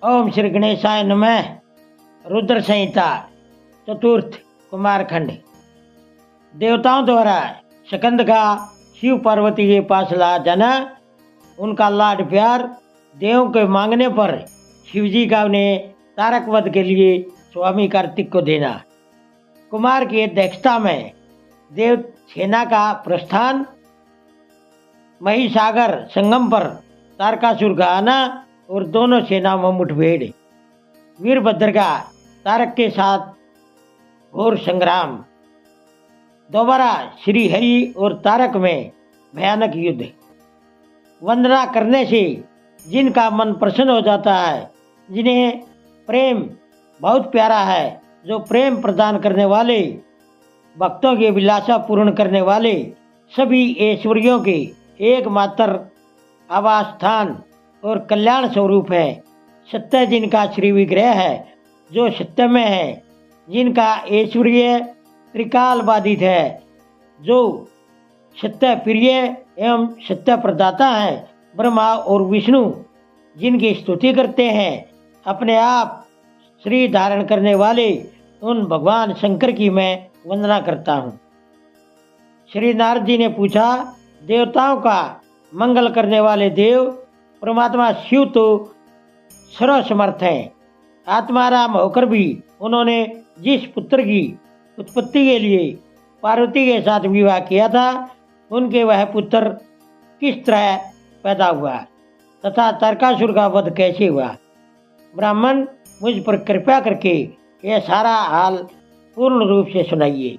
ओम श्री गणेशाय नमः। रुद्र संहिता चतुर्थ कुमारखंड। देवताओं द्वारा शकंद का शिव पार्वती के पास ला जाना, उनका लाड प्यार देवों के मांगने पर शिवजी का उन्हें तारक वध के लिए स्वामी कार्तिक को देना, कुमार की अध्यक्षता में देव सेना का प्रस्थान, महिसागर संगम पर तारकासुर का आना और दोनों सेनाओं में मुठभेड़, वीरभद्र का तारक के साथ घोर संग्राम, दोबारा श्री हरि और तारक में भयानक युद्ध। वंदना करने से जिनका मन प्रसन्न हो जाता है, जिन्हें प्रेम बहुत प्यारा है, जो प्रेम प्रदान करने वाले, भक्तों की अभिलाषा पूर्ण करने वाले, सभी ऐश्वर्यों के एकमात्र आवास स्थान और कल्याण स्वरूप है। सत्य जिनका श्री विग्रह है, जो सत्य में है, जिनका ऐश्वर्य त्रिकाल बाधित है, जो सत्य प्रिय एवं सत्य प्रदाता है, ब्रह्मा और विष्णु जिनकी स्तुति करते हैं, अपने आप श्री धारण करने वाले उन भगवान शंकर की मैं वंदना करता हूँ। श्री नारद जी ने पूछा, देवताओं का मंगल करने वाले देव परमात्मा शिव तो सर्वसमर्थ हैं। आत्माराम होकर भी उन्होंने जिस पुत्र की उत्पत्ति के लिए पार्वती के साथ विवाह किया था, उनके वह पुत्र किस तरह पैदा हुआ तथा तारकासुर का वध कैसे हुआ। ब्राह्मण मुझ पर कृपा करके यह सारा हाल पूर्ण रूप से सुनाइए।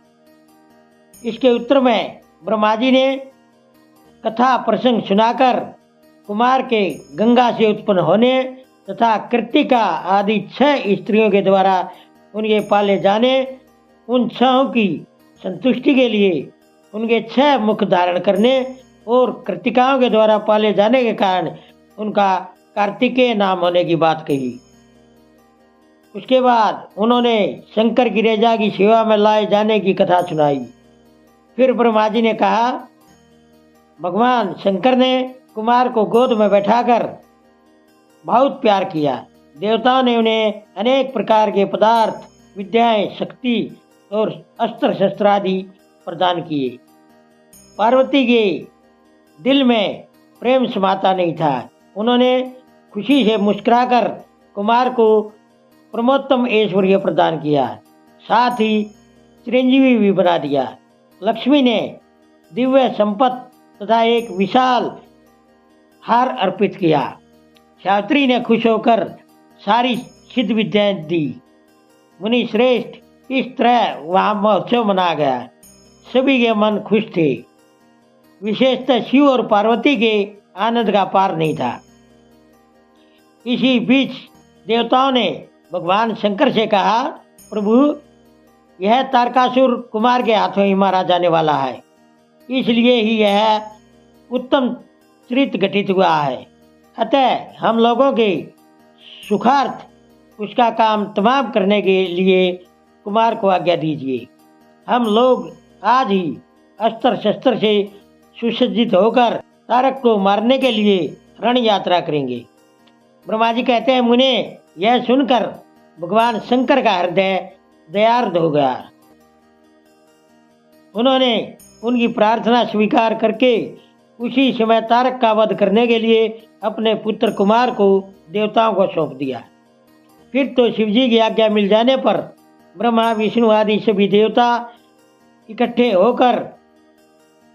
इसके उत्तर में ब्रह्मा जी ने कथा प्रसंग सुनाकर कुमार के गंगा से उत्पन्न होने तथा कृतिका आदि 6 स्त्रियों के द्वारा उनके पाले जाने, उन 6 की संतुष्टि के लिए उनके 6 मुख धारण करने और कृतिकाओं के द्वारा पाले जाने के कारण उनका कार्तिकेय नाम होने की बात कही। उसके बाद उन्होंने शंकर की रेजा की सेवा में लाए जाने की कथा सुनाई। फिर ब्रह्मा जी ने कहा, भगवान शंकर ने कुमार को गोद में बैठाकर बहुत प्यार किया। देवताओं ने उन्हें अनेक प्रकार के पदार्थ, विद्याएं, शक्ति और अस्त्र शस्त्र आदि प्रदान किए। पार्वती के दिल में प्रेम समाता नहीं था। उन्होंने खुशी से मुस्कुराकर कुमार को प्रमोत्तम ऐश्वर्य प्रदान किया, साथ ही चिरंजीवी भी बना दिया। लक्ष्मी ने दिव्य संपत्ति तथा एक विशाल हार अर्पित किया। शास्त्री ने खुश होकर सारी सिद्ध विद्याएं दी। मुनि श्रेष्ठ इस तरह वहाँ महोत्सव मनाया गया। सभी के मन खुश थे। विशेषतः शिव और पार्वती के आनंद का पार नहीं था। इसी बीच देवताओं ने भगवान शंकर से कहा, प्रभु, यह तारकासुर कुमार के हाथों ही मारा जाने वाला है, इसलिए ही यह उत्तम चरित गठित हुआ है। अतः हम लोगों के सुखार्थ उसका काम तमाम करने के लिए कुमार को आज्ञा दीजिए। हम लोग आज ही अस्त्र शस्त्र से सुसज्जित होकर तारक को मारने के लिए रण यात्रा करेंगे। ब्रह्मा जी कहते हैं, मुने, यह सुनकर भगवान शंकर का हृदय दयार्द हो गया। उन्होंने उनकी प्रार्थना स्वीकार करके उसी समय तारक का वध करने के लिए अपने पुत्र कुमार को देवताओं को सौंप दिया। फिर तो शिवजी की आज्ञा मिल जाने पर ब्रह्मा, विष्णु आदि सभी देवता इकट्ठे होकर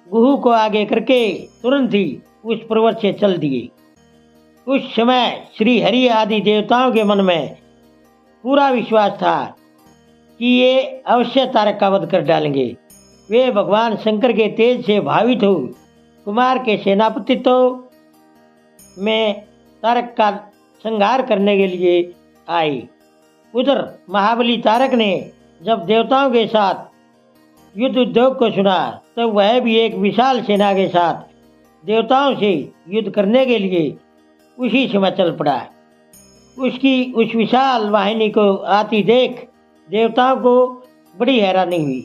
गुहू को आगे करके तुरंत ही उस पर्वत से चल दिए। उस समय श्री हरि आदि देवताओं के मन में पूरा विश्वास था कि ये अवश्य तारक का वध कर डालेंगे। वे भगवान शंकर के तेज से भावित हो कुमार के सेनापतित्व में तारक का संहार करने के लिए आए। उधर महाबली तारक ने जब देवताओं के साथ युद्ध उद्योग को सुना, तब वह भी एक विशाल सेना के साथ देवताओं से युद्ध करने के लिए उसी समय चल पड़ा। उसकी उस विशाल वाहिनी को आती देख देवताओं को बड़ी हैरानी हुई।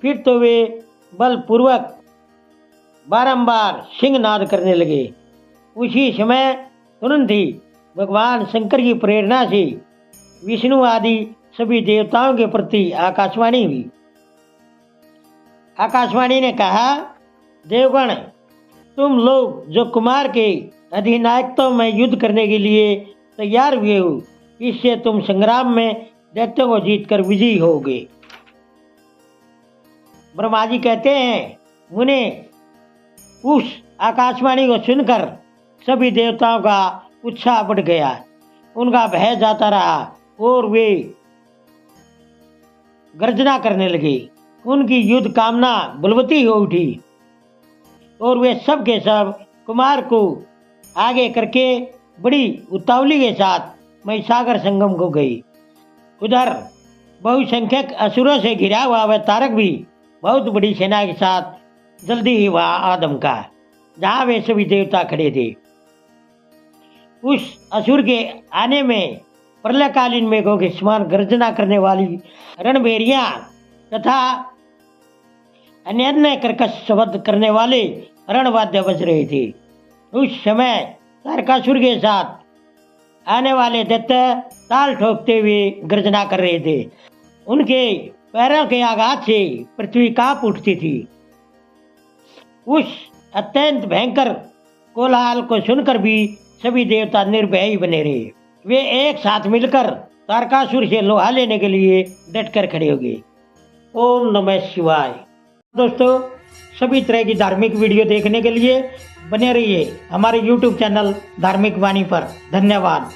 फिर तो वे बलपूर्वक बारंबार सिंहनाद करने लगे। उसी समय तुरंत ही भगवान शंकर की प्रेरणा से विष्णु आदि सभी देवताओं के प्रति आकाशवाणी हुई। आकाशवाणी ने कहा, देवगण, तुम लोग जो कुमार के अधिनायकत्व में युद्ध करने के लिए तैयार हुए हो, इससे तुम संग्राम में दैत्यों को जीतकर विजयी होगे। ब्रह्मा जी कहते हैं, मुने, उस आकाशवाणी को सुनकर सभी देवताओं का उत्साह बढ़ गया, उनका भय जाता रहा और वे गर्जना करने लगे। उनकी युद्ध कामना बलवती हो उठी और वे सब के सब कुमार को आगे करके बड़ी उतावली के साथ महिसागर संगम को गई। उधर बहुसंख्यक असुरों से घिरा हुआ वह तारक भी बहुत बड़ी सेना के साथ जल्दी ही वहां आ धमका, जहां वे सभी देवता खड़े थे। उस असुर के आने में प्रलयकालीन मेघों के समान गर्जना करने वाली रणभेरियां तथा अन्य कर्कश शब्द करने वाले रणवाद्य बज रहे थे। उस समय तारकासुर के साथ आने वाले दैत्य ताल ठोकते हुए गर्जना कर रहे थे। उनके पैरों के आघात से पृथ्वी कांप उठती थी। उस अत्यंत भयंकर कोलाहल को सुनकर भी सभी देवता निर्भय ही बने रहे। वे एक साथ मिलकर तारकासुर से लोहा लेने के लिए डटकर खड़े हो गए। ओम नमः शिवाय। दोस्तों, सभी तरह की धार्मिक वीडियो देखने के लिए बने रहिए हमारे YouTube चैनल धार्मिक वाणी पर। धन्यवाद।